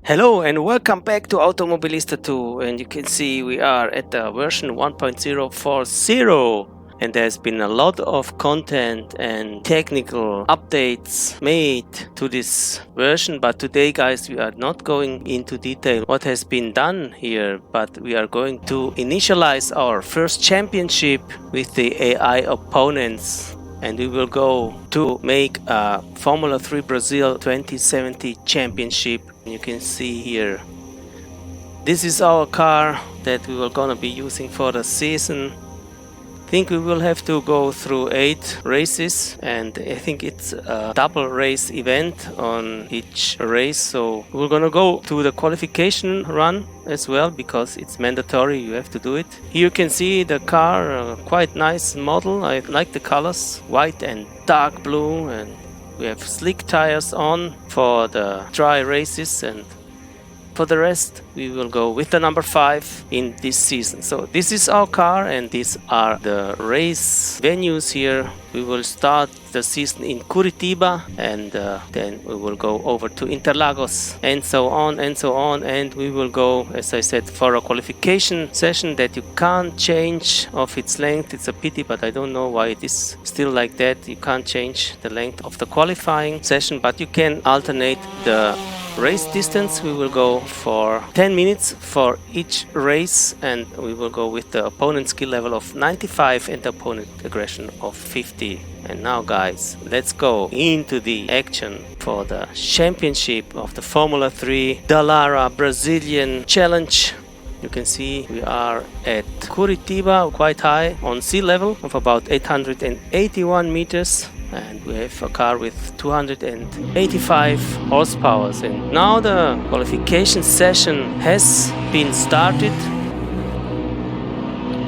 Hello and welcome back to Automobilista 2, and you can see we are at the version 1.040, and there's been a lot of content and technical updates made to this version. But today, guys, we are not going into detail what has been done here, but we are going to initialize our first championship with the AI opponents. And we will go to make a Formula 3 Brazil 2070 championship. You can see here, this is our car that we were gonna be using for the season. I think we will have to go through 8 races, and I think it's a double race event on each race. So we're gonna go to the qualification run as well, because it's mandatory, you have to do it. Here you can see the car, quite nice model. I like the colors, white and dark blue, and we have slick tires on for the dry races, and for the rest we will go with the number 5 in this season. So this is our car, and these are the race venues here. We will start the season in Curitiba, and then we will go over to Interlagos, and so on and so on. And we will go, as I said, for a qualification session that you can't change of its length. It's a pity, but I don't know why it is still like that. You can't change the length of the qualifying session, but you can alternate the race distance. We will go for 10 minutes for each race, and we will go with the opponent skill level of 95 and the opponent aggression of 50. And now, guys, let's go into the action for the championship of the Formula 3 Dallara Brazilian Challenge. You can see we are at Curitiba, quite high on sea level of about 881 meters. And we have a car with 285 horsepower. And now the qualification session has been started,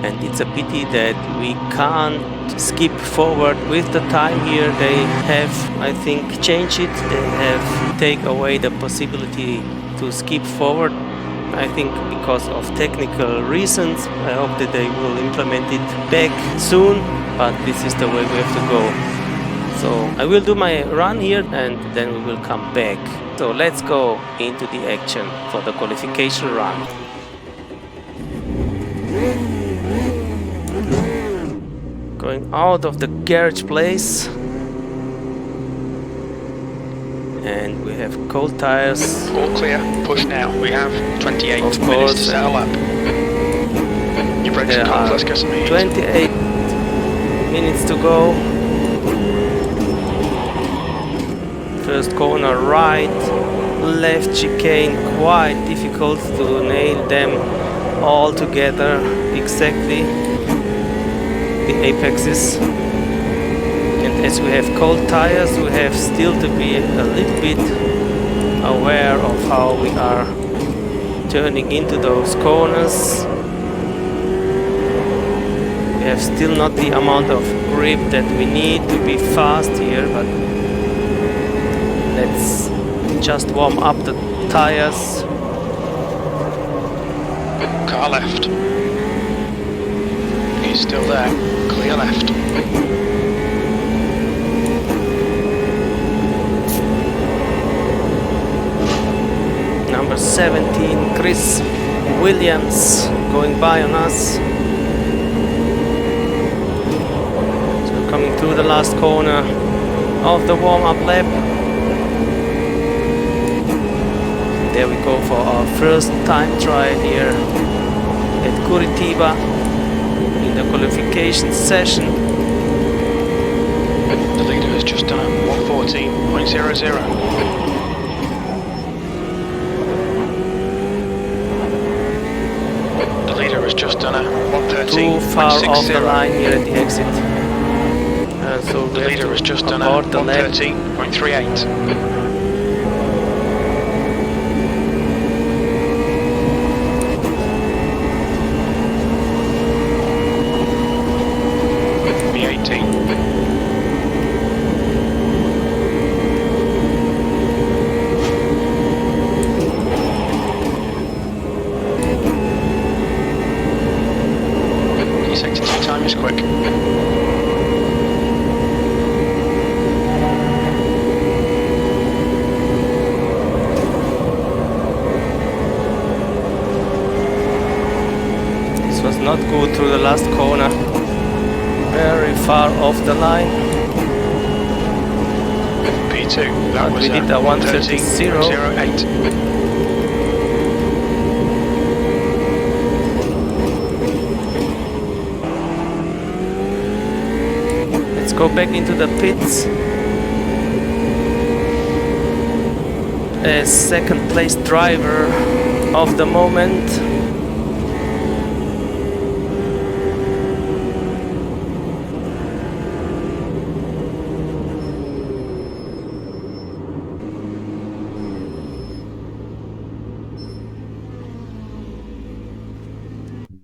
and it's a pity that we can't skip forward with the time here. They have, I think, changed it. They have taken away the possibility to skip forward, I think because of technical reasons. I hope that they will implement it back soon, but this is the way we have to go. So I will do my run here, and then we will come back. So let's go into the action for the qualification run. Going out of the garage place, and we have cold tires. All clear, push now. We have 28 of minutes course, to settle up. Your brakes there are cold, are let's get some heat. 28 minutes to go. First corner right, left chicane, quite difficult to nail them all together exactly, the apexes. And as we have cold tires, we have still to be a little bit aware of how we are turning into those corners. We have still not the amount of grip that we need to be fast here, but let's just warm up the tires. Car left. He's still there. Clear left. Number 17, Chris Williams, going by on us. So we're coming through the last corner of the warm-up lap. There we go for our first time trial here at Curitiba in the qualification session. The leader has just done a 114.00. The leader has just done a 113.60. Too far off the line here at the exit. So The leader has just done a 113.38. Time is quick. not good through the last corner. Very far off the line. P2, that was we did a 113.08. Let's go back into the pits. As second place driver of the moment.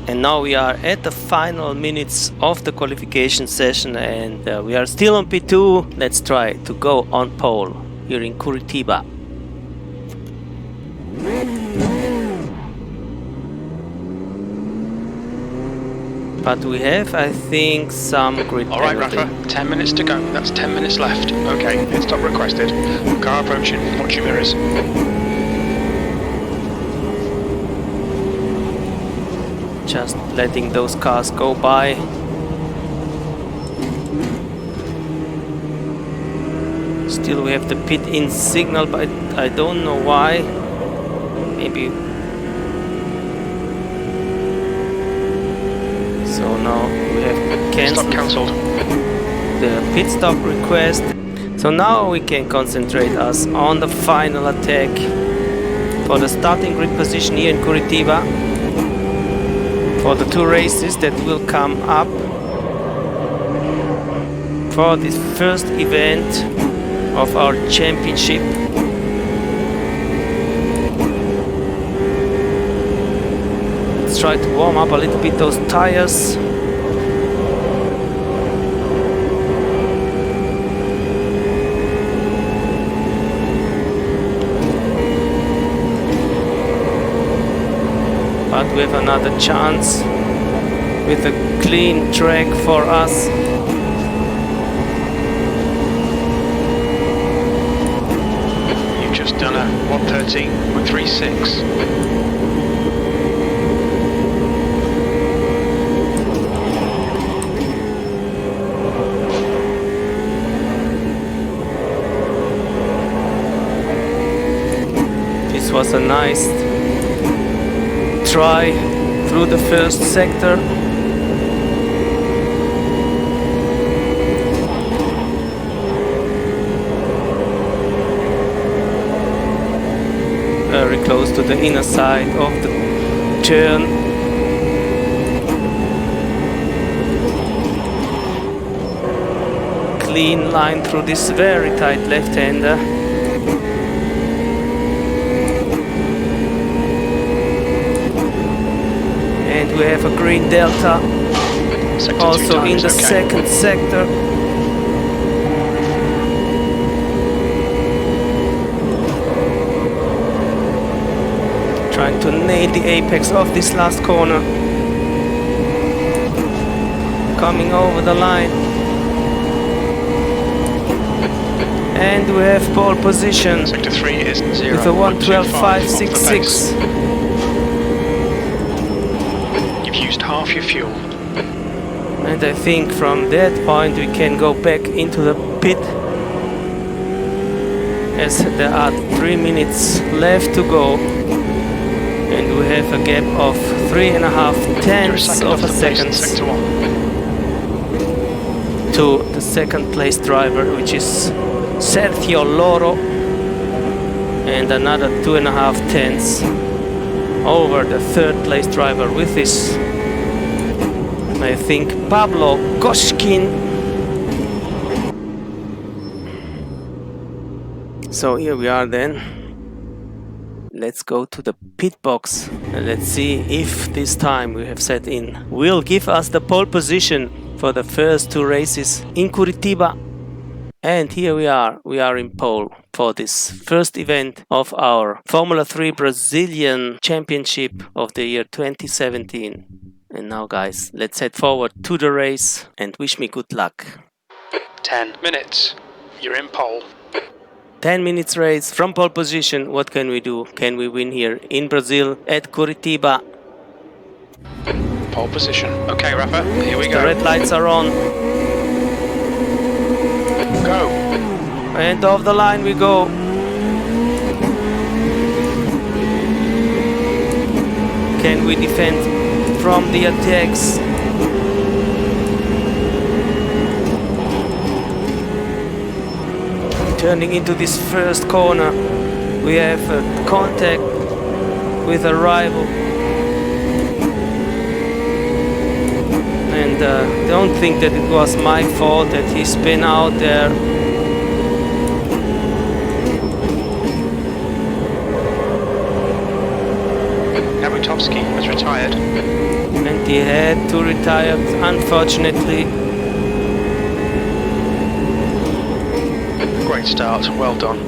And now we are at the final minutes of the qualification session, and we are still on P2. Let's try to go on pole here in Curitiba. But we have, I think, some grid penalty. Alright, Rafa, 10 minutes to go. That's 10 minutes left. Okay, pit stop requested. Car approaching. Watch your mirrors. Just letting those cars go by. Still we have the pit in signal, but I don't know why. Maybe. So now we have cancelled the pit stop request. So now we can concentrate us on the final attack for the starting grid position here in Curitiba. For the two races that will come up for this first event of our championship. Let's try to warm up a little bit those tires. But we have another chance with a clean track for us. You've just done a 113.36. This was a nice try through the first sector. Very close to the inner side of the turn. Clean line through this very tight left-hander. We have a green delta also in the second sector. Trying to nail the apex of this last corner. Coming over the line. And we have pole position. Sector 3 is 0. With a 112.566. Used half your fuel. And I think from that point we can go back into the pit, as there are 3 minutes left to go, and we have a gap of 3.5 tenths of a second to the second place driver, which is Sergio Loro, and another 2.5 tenths over the third place driver with this, I think, Pablo Koshkin. So here we are then. Let's go to the pit box and let's see if this time we have set in will give us the pole position for the first two races in Curitiba. And here we are in pole for this first event of our Formula 3 Brazilian Championship of the year 2017. And now guys, let's head forward to the race and wish me good luck. 10 minutes, you're in pole. 10 minutes race from pole position. What can we do? Can we win here in Brazil at Curitiba? pole position. Okay, Rafa, here we The go. red lights are on. Go. And off the line we go. Can we defend from the attacks? Turning into this first corner, we have contact with a rival. And don't think that it was my fault that he spun out there. Nabutowski has retired. And he had to retire, unfortunately. Great start, well done.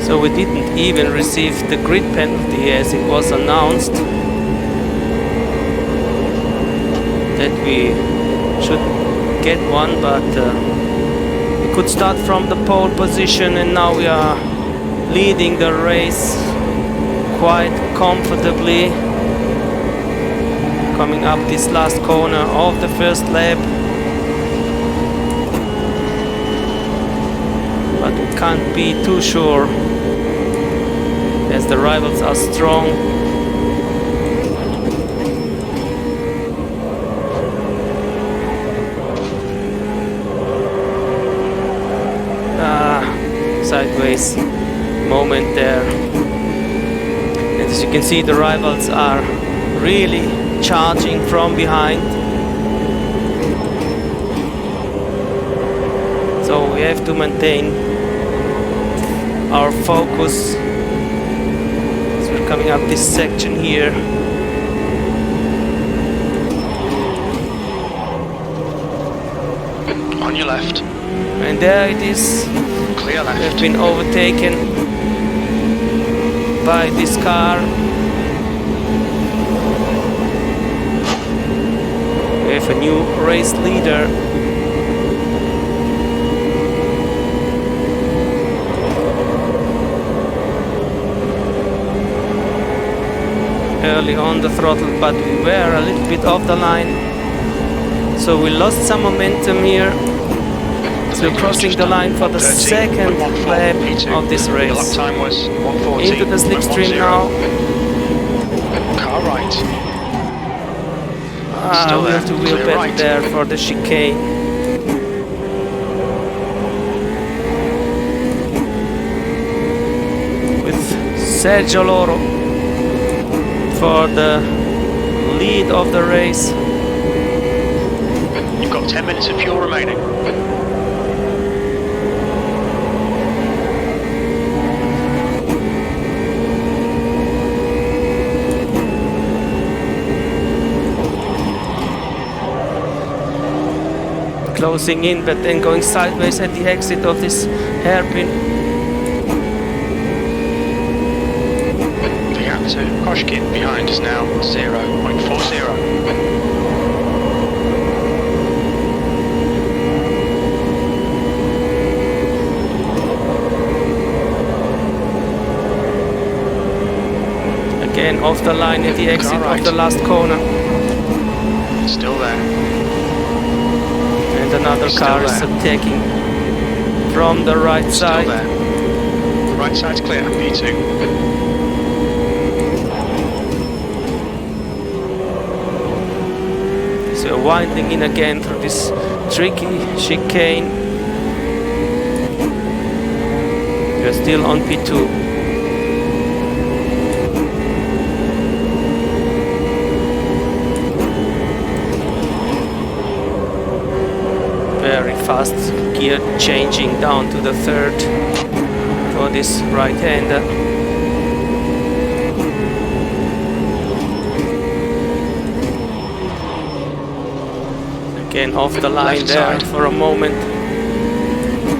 So we didn't even receive the grid penalty as it was announced that we should get one, but we could start from the pole position, and now we are leading the race quite comfortably, coming up this last corner of the first lap. But we can't be too sure as the rivals are strong. Sideways moment there. And as you can see, the rivals are really charging from behind. So we have to maintain our focus as we're coming up this section here. On your left. And there it is. Clear left. We've been overtaken by this car. We have a new race leader. Early on the throttle, but we were a little bit off the line. So we lost some momentum here. So crossing the line for the second lap of this race. The lap time was 1:14. Into the slipstream now. Car right. We have to wheel back right there for the chicane. With Sergio Loro for the lead of the race. You've got 10 minutes of fuel remaining. Closing in, but then going sideways at the exit of this hairpin. The gap to Koshkin behind is now 0.40. Again off the line at the exit of the last corner. Still there. And another car is attacking from the right side. Still there. The right side's clear, P2. So winding in again through this tricky chicane. We're still on P2. Very fast gear changing down to the third for this right-hander. Again off the line Left there side. for a moment.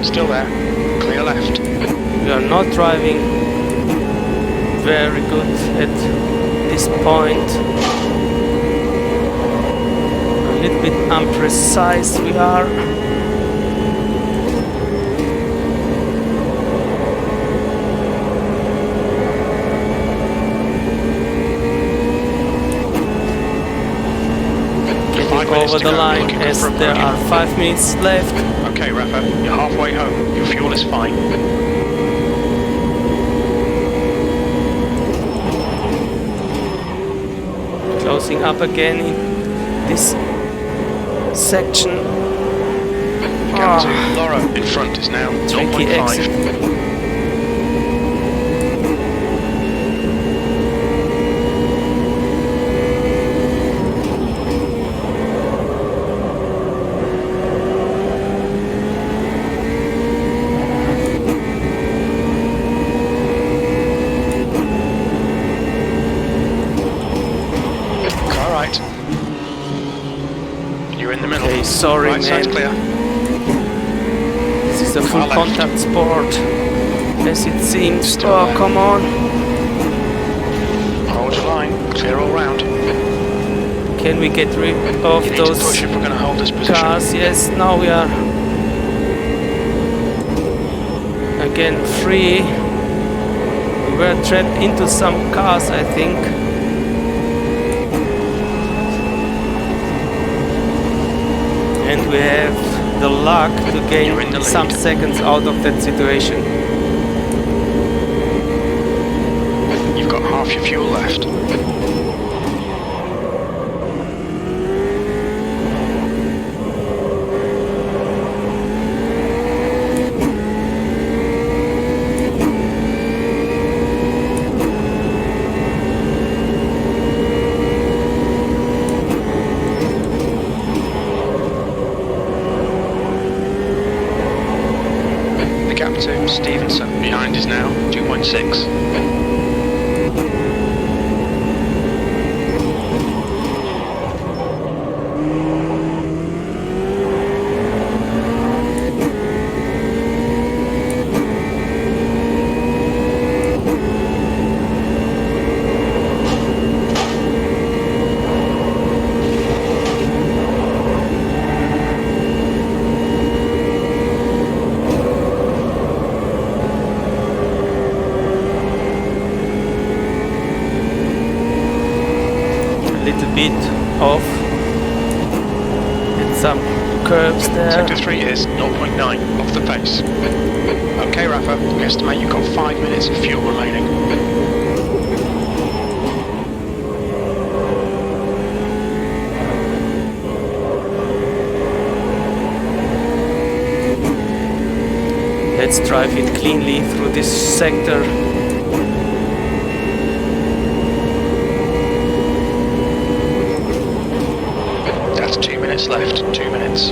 Still there. Clear left. We are not driving very good at this point. A little bit imprecise we are. minutes over to the go. line Looking good as for a there podium. are 5 minutes left. Okay, Rafa, you're halfway home. Your fuel is fine. Closing up again in this section. Gap 2, Laura in front is now Tricky 0.5. exit. You're in the middle. Okay, sorry, right man. side's clear. This is a full contact sport, as it seems. Still Oh, there. come on. Hold your line. Clear all round. Can we get rid of You need those to push if we're going to hold this position. cars? Yes, now we are again free. We were trapped into some cars, I think. And we have the luck to gain You're in the lead. some seconds out of that situation. You've got half your fuel left. The gap to Stevenson behind is now 2.6. Little bit off and some curves there. Sector 3 is 0.9 off the pace. Okay, Rafa, we estimate you've got 5 minutes of fuel remaining. Let's drive it cleanly through this sector. That's 2 minutes left. 2 minutes.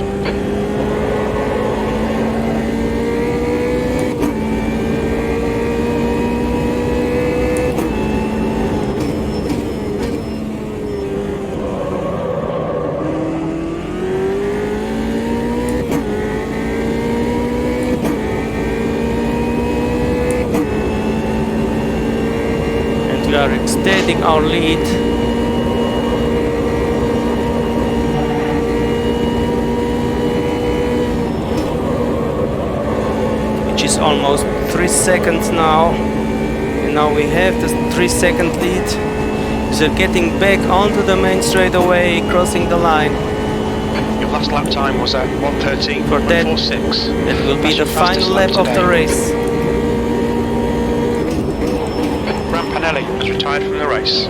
And we are extending our lead. Which is almost 3 seconds now. And now we have the 3-second lead. So getting back onto the main straightaway, crossing the line. Your last lap time was at 1:13.46. For that, that will be That's your the final fastest lap of today. the race. Rampanelli has retired from the race.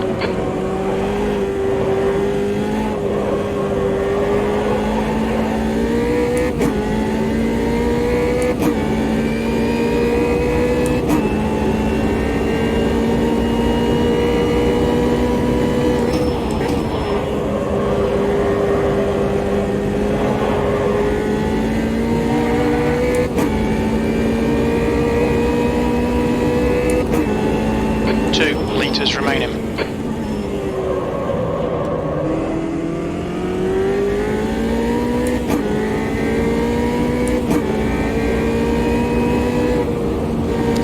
Remaining.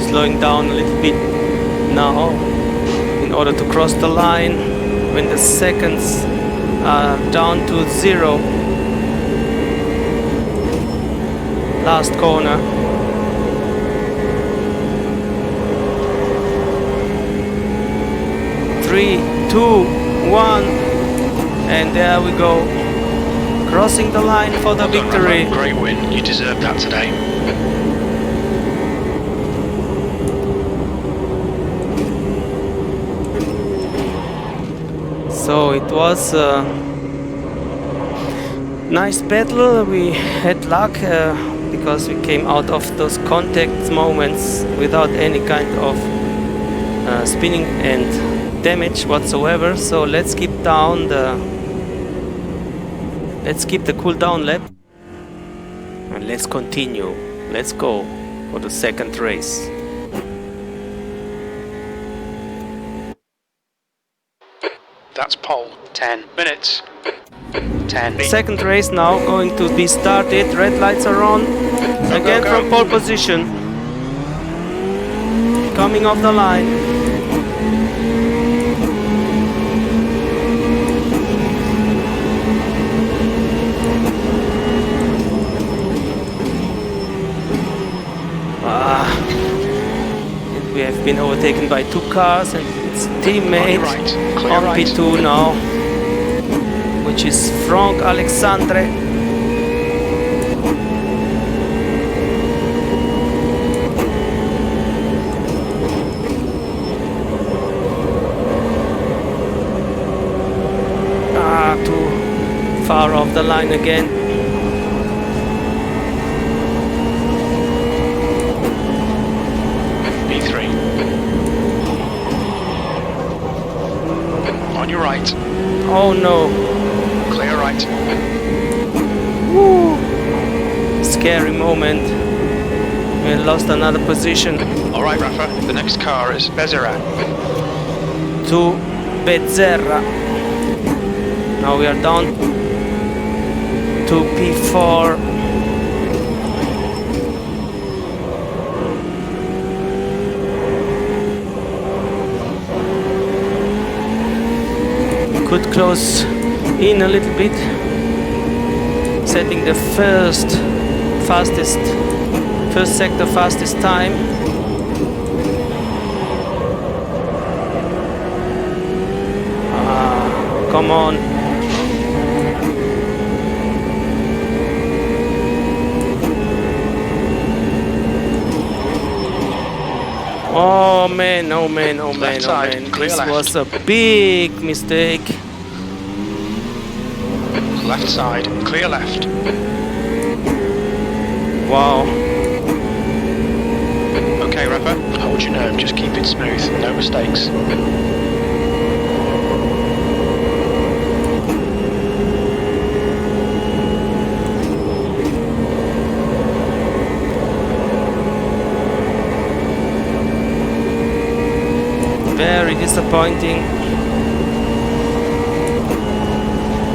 Slowing down a little bit now in order to cross the line when the seconds are down to 0. Last corner. Three, two, one, and there we go. crossing the line for the victory. Great win, you deserved that today. So it was a nice battle. We had luck because we came out of those contact moments without any kind of spinning and damage whatsoever. So let's keep the cool down lap and let's continue. Let's go for the second race. That's pole. 10 minutes. 10. Second race now going to be started. Red lights are on. Again go. from pole position. Coming off the line. We have been overtaken by 2 cars and its teammate on P2 now, which is Franck Alexandre. Too far off the line again. On your right. Oh no. Clear right. Woo. Scary moment. We lost another position. Alright Rafa, the next car is Becerra. To Becerra. Now we are down to P4. Could close in a little bit, setting the first sector fastest time. Come on. Oh man, oh man, oh man, oh man. This was a big mistake. Left side, clear left. Wow. Okay, Rafa, hold your nerve, just keep it smooth, no mistakes. Very disappointing.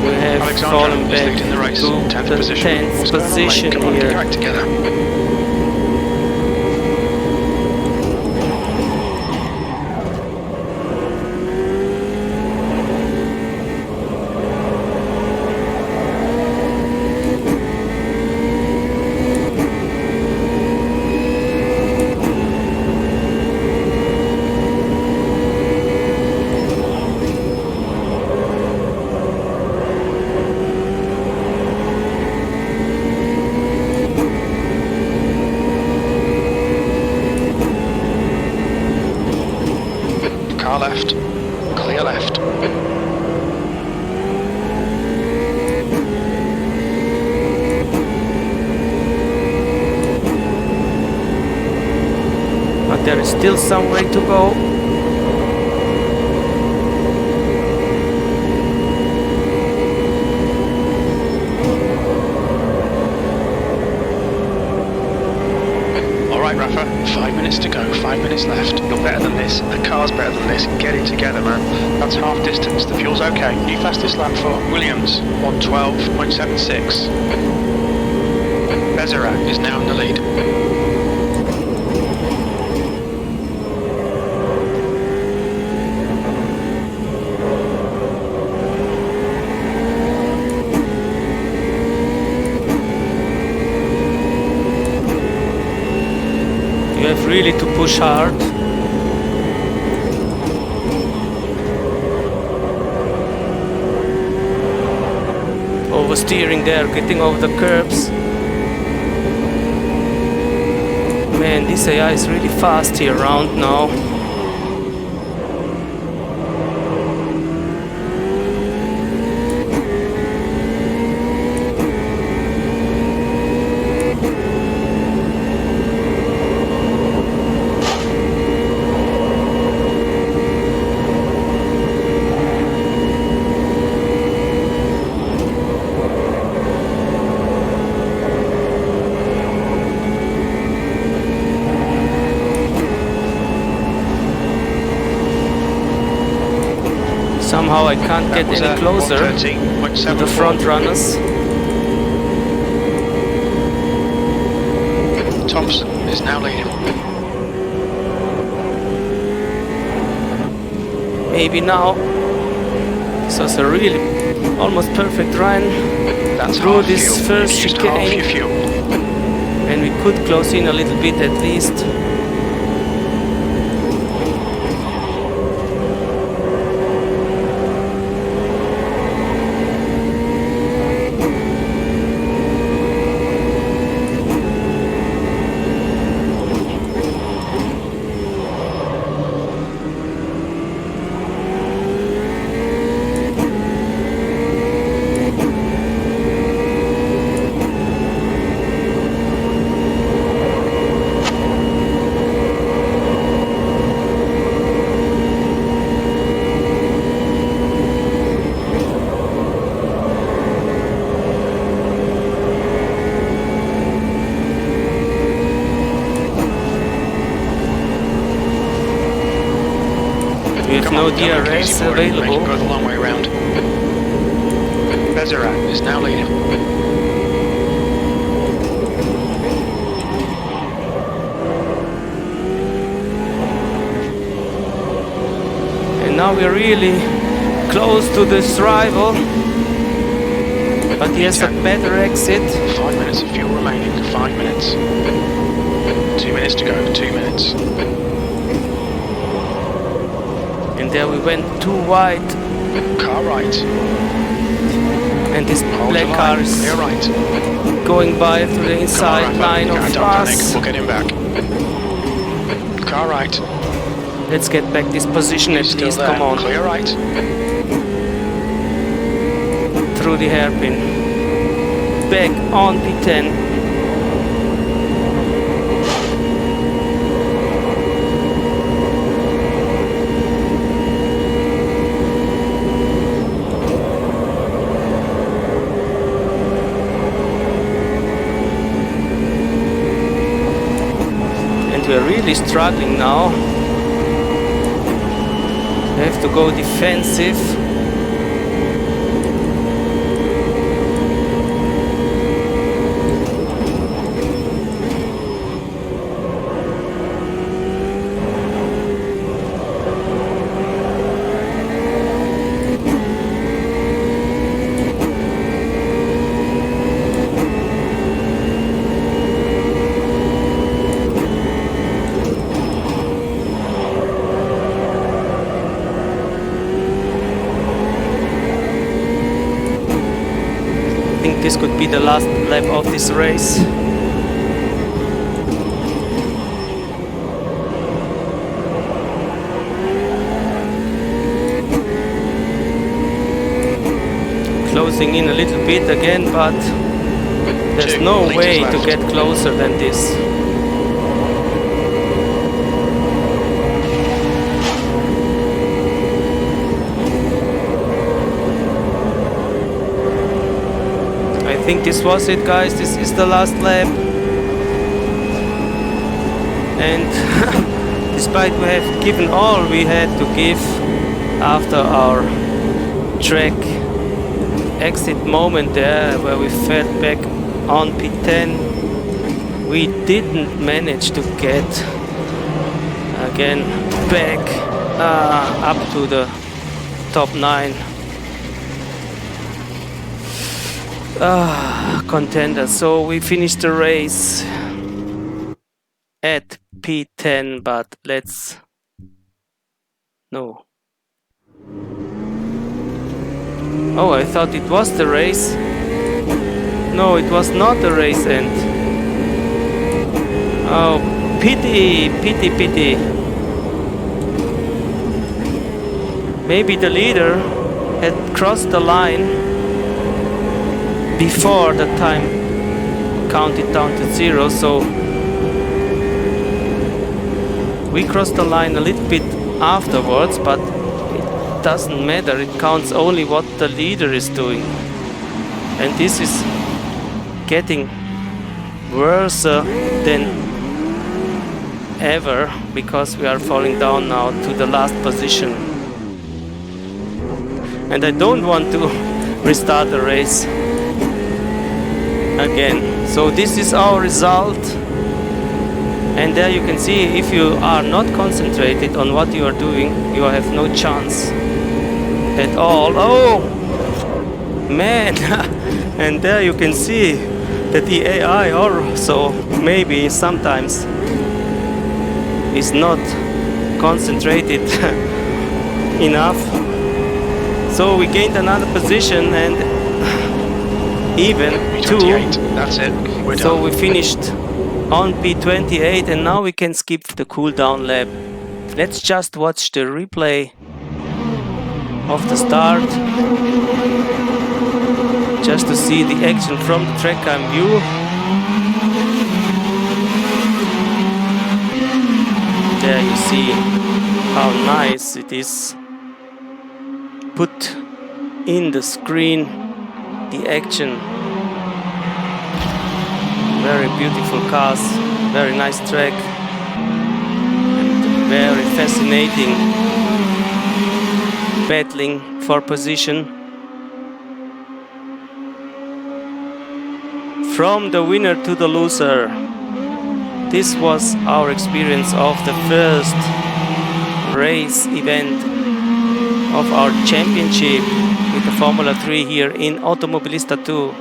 We have fallen back in the race. to 10th the position. 10th position Come on, get here. your act together. Car left, clear left. But there is still some way to go. Alright Rafa, 5 minutes to go, 5 minutes left. You're better than this, the car's better than this. Get it together, man. That's half distance, the fuel's okay. New fastest lap for Williams, 1:12.76. Becerra is now in the lead. You have really to push hard. Oh oversteering there, getting over the curbs. Man, this AI is really fast here around now. Somehow I can't get any closer to the front runners. Thompson is now leading. Maybe now. This was a really almost perfect run through this first chicane, and we could close in a little bit at least. No DRS available. Go the long way around. Bezerat is now leading. And now we're really close to this rival. But he has a better exit. 5 minutes of fuel remaining. 5 minutes. 2 minutes to go. 2 minutes. And there we went too wide. Car right. And this black car is going by through the inside line of us. We'll get him back. Car right. Let's get back this position at least. Come on. Clear right. Through the hairpin. Back on P10. We're really struggling now. We have to go defensive. This could be the last lap of this race. Closing in a little bit again, but there's no way to get closer than this. I think this was it, guys. This is the last lap, and despite we have given all we had to give after our track exit moment there where we fell back on P10, we didn't manage to get again back up to the top 9 contenders. So we finished the race at P10, but no. Oh, I thought it was the race. no, it was not a race end. Oh, pity, pity, pity. Maybe the leader had crossed the line before the time counted down to 0, so we crossed the line a little bit afterwards, but it doesn't matter. It counts only what the leader is doing. And this is getting worse than ever, because we are falling down now to the last position. And I don't want to restart the race again. So this is our result. And there you can see, if you are not concentrated on what you are doing, you have no chance at all. Oh man. And there you can see that the AI also maybe sometimes is not concentrated enough. So we gained another position, and even 2. That's it. We're so done. we finished on P28, and now we can skip the cooldown lap. Let's just watch the replay of the start, just to see the action from the track cam view. There you see how nice it is put in the screen, the action. Very beautiful cars, very nice track, and very fascinating battling for position. From the winner to the loser. This was our experience of the first race event of our championship with the Formula 3 here in Automobilista 2.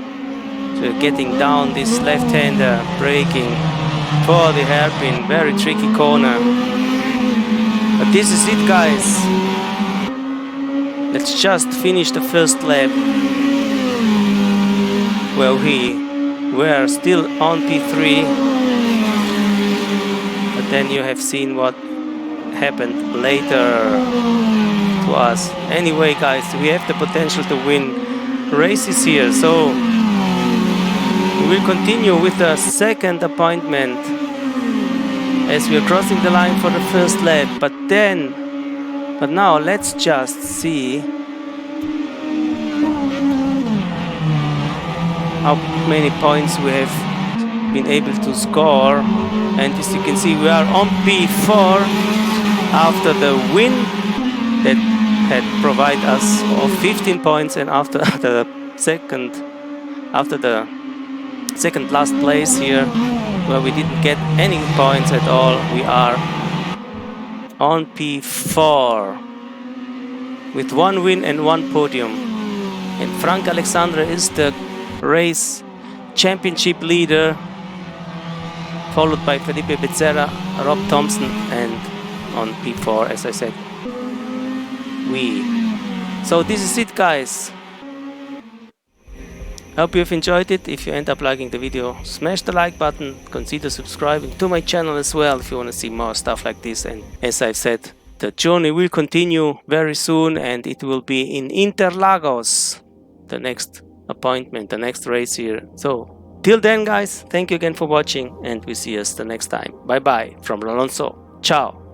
So getting down this left-hander, braking for the hairpin, very tricky corner. But this is it, guys. Let's just finish the first lap, where we were still on P3. But then you have seen what happened later to us. Anyway, guys, we have the potential to win races here, so we will continue with the second appointment as we are crossing the line for the first lap. But now let's just see how many points we have been able to score. And as you can see, we are on P4 after the win that had provided us of 15 points, and after the second last place here, where we didn't get any points at all, we are on P4 with 1 win and 1 podium. And Frank Alexandre is the race championship leader, followed by Felipe Becerra, Rob Thompson, and on P4, as I said, we. So this is it, guys. Hope you have enjoyed it. If you end up liking the video, smash the like button. Consider subscribing to my channel as well if you want to see more stuff like this. And as I've said, the journey will continue very soon, and it will be in Interlagos, the next appointment, the next race here. So till then, guys, thank you again for watching, and we'll see us the next time. Bye bye from Alonso. Ciao.